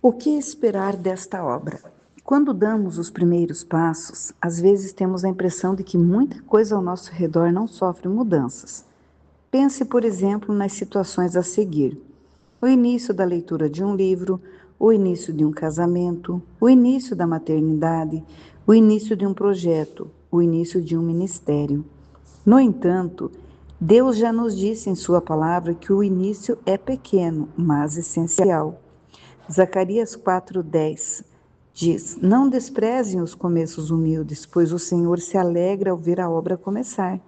O que esperar desta obra? Quando damos os primeiros passos, às vezes temos a impressão de que muita coisa ao nosso redor não sofre mudanças. Pense, por exemplo, nas situações a seguir: o início da leitura de um livro, o início de um casamento, o início da maternidade, o início de um projeto, o início de um ministério. No entanto, Deus já nos disse em Sua palavra que o início é pequeno, mas essencial. Zacarias 4:10 diz: Não desprezem os começos humildes, pois o Senhor se alegra ao ver a obra começar.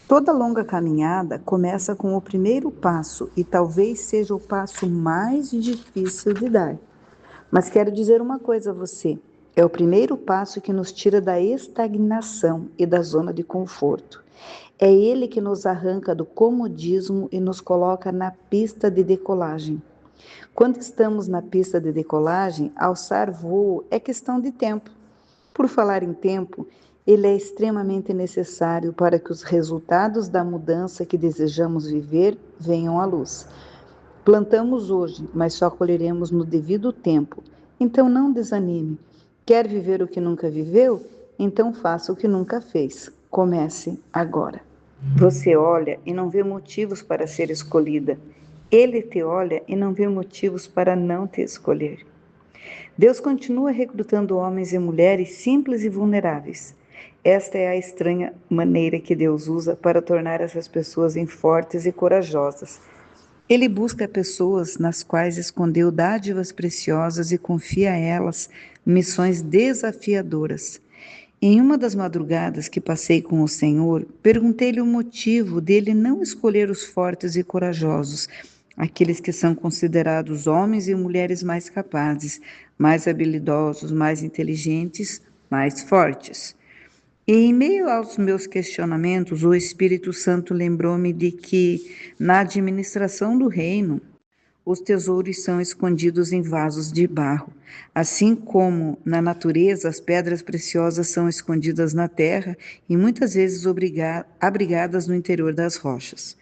Toda longa caminhada começa com o primeiro passo e talvez seja o passo mais difícil de dar. Mas quero dizer uma coisa a você: é o primeiro passo que nos tira da estagnação e da zona de conforto. É ele que nos arranca do comodismo e nos coloca na pista de decolagem. Quando estamos na pista de decolagem, alçar voo é questão de tempo. Por falar em tempo, ele é extremamente necessário para que os resultados da mudança que desejamos viver venham à luz. Plantamos hoje, mas só colheremos no devido tempo. Então não desanime. Quer viver o que nunca viveu? Então faça o que nunca fez. Comece agora. Você olha e não vê motivos para ser escolhida. Ele te olha e não vê motivos para não te escolher. Deus continua recrutando homens e mulheres simples e vulneráveis. Esta é a estranha maneira que Deus usa para tornar essas pessoas em fortes e corajosas. Ele busca pessoas nas quais escondeu dádivas preciosas e confia a elas missões desafiadoras. Em uma das madrugadas que passei com o Senhor, perguntei-lhe o motivo dele não escolher os fortes e corajosos, aqueles que são considerados homens e mulheres mais capazes, mais habilidosos, mais inteligentes, mais fortes. E em meio aos meus questionamentos, o Espírito Santo lembrou-me de que, na administração do reino, os tesouros são escondidos em vasos de barro. Assim como na natureza, as pedras preciosas são escondidas na terra e muitas vezes abrigadas no interior das rochas.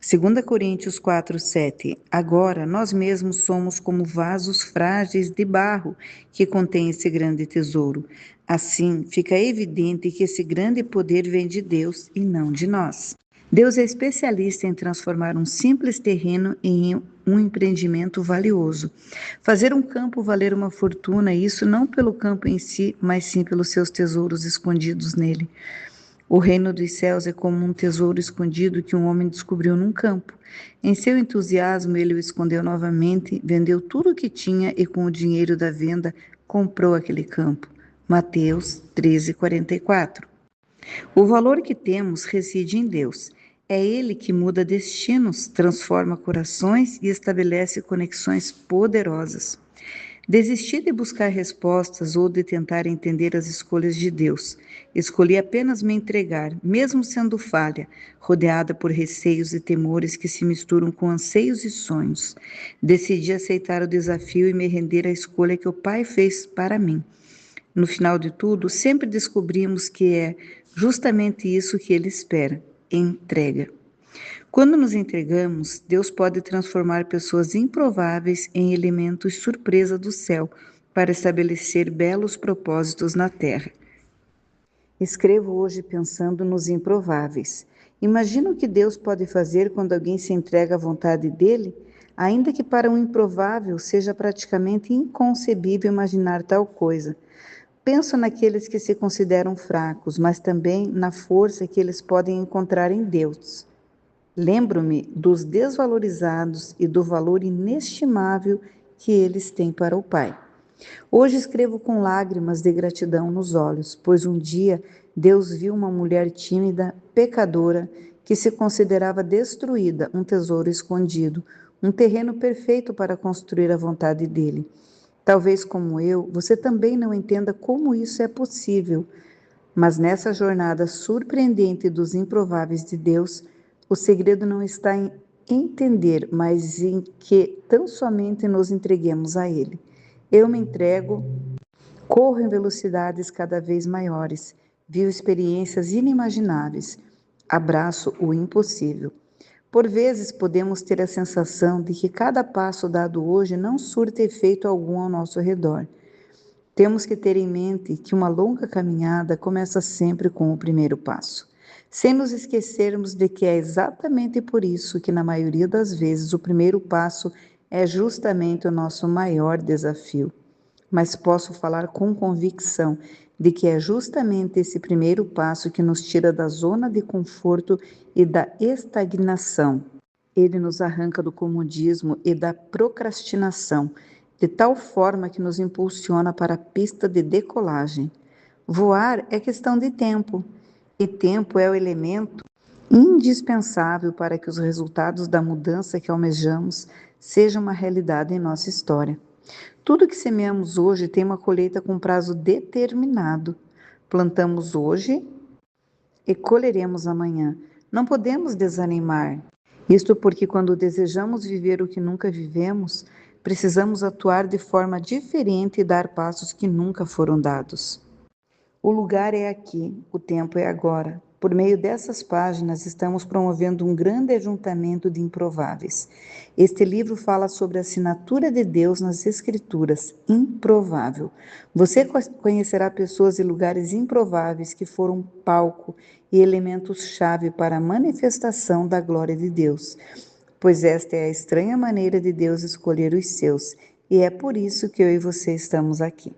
2 Coríntios 4:7. Agora, nós mesmos somos como vasos frágeis de barro que contém esse grande tesouro. Assim, fica evidente que esse grande poder vem de Deus e não de nós. Deus é especialista em transformar um simples terreno em um empreendimento valioso. Fazer um campo valer uma fortuna, e isso não pelo campo em si, mas sim pelos seus tesouros escondidos nele. O reino dos céus é como um tesouro escondido que um homem descobriu num campo. Em seu entusiasmo, ele o escondeu novamente, vendeu tudo o que tinha e com o dinheiro da venda comprou aquele campo. Mateus 13:44. O valor que temos reside em Deus. É Ele que muda destinos, transforma corações e estabelece conexões poderosas. Desisti de buscar respostas ou de tentar entender as escolhas de Deus. Escolhi apenas me entregar, mesmo sendo falha, rodeada por receios e temores que se misturam com anseios e sonhos. Decidi aceitar o desafio e me render à escolha que o Pai fez para mim. No final de tudo, sempre descobrimos que é justamente isso que Ele espera: entrega. Quando nos entregamos, Deus pode transformar pessoas improváveis em elementos surpresa do céu para estabelecer belos propósitos na terra. Escrevo hoje pensando nos improváveis. Imagina o que Deus pode fazer quando alguém se entrega à vontade dele, ainda que para um improvável seja praticamente inconcebível imaginar tal coisa. Penso naqueles que se consideram fracos, mas também na força que eles podem encontrar em Deus. Lembro-me dos desvalorizados e do valor inestimável que eles têm para o Pai. Hoje escrevo com lágrimas de gratidão nos olhos, pois um dia Deus viu uma mulher tímida, pecadora, que se considerava destruída, um tesouro escondido, um terreno perfeito para construir a vontade dele. Talvez, como eu, você também não entenda como isso é possível, mas nessa jornada surpreendente dos improváveis de Deus, o segredo não está em entender, mas em que tão somente nos entreguemos a Ele. Eu me entrego, corro em velocidades cada vez maiores, vivo experiências inimagináveis, abraço o impossível. Por vezes podemos ter a sensação de que cada passo dado hoje não surte efeito algum ao nosso redor. Temos que ter em mente que uma longa caminhada começa sempre com o primeiro passo, sem nos esquecermos de que é exatamente por isso que, na maioria das vezes, o primeiro passo é justamente o nosso maior desafio. Mas posso falar com convicção de que é justamente esse primeiro passo que nos tira da zona de conforto e da estagnação. Ele nos arranca do comodismo e da procrastinação, de tal forma que nos impulsiona para a pista de decolagem. Voar é questão de tempo, e tempo é o elemento indispensável para que os resultados da mudança que almejamos sejam uma realidade em nossa história. Tudo que semeamos hoje tem uma colheita com prazo determinado. Plantamos hoje e colheremos amanhã. Não podemos desanimar. Isto porque, quando desejamos viver o que nunca vivemos, precisamos atuar de forma diferente e dar passos que nunca foram dados. O lugar é aqui, o tempo é agora. Por meio dessas páginas, estamos promovendo um grande ajuntamento de improváveis. Este livro fala sobre a assinatura de Deus nas Escrituras, improvável. Você conhecerá pessoas e lugares improváveis que foram palco e elementos-chave para a manifestação da glória de Deus, pois esta é a estranha maneira de Deus escolher os seus, e é por isso que eu e você estamos aqui.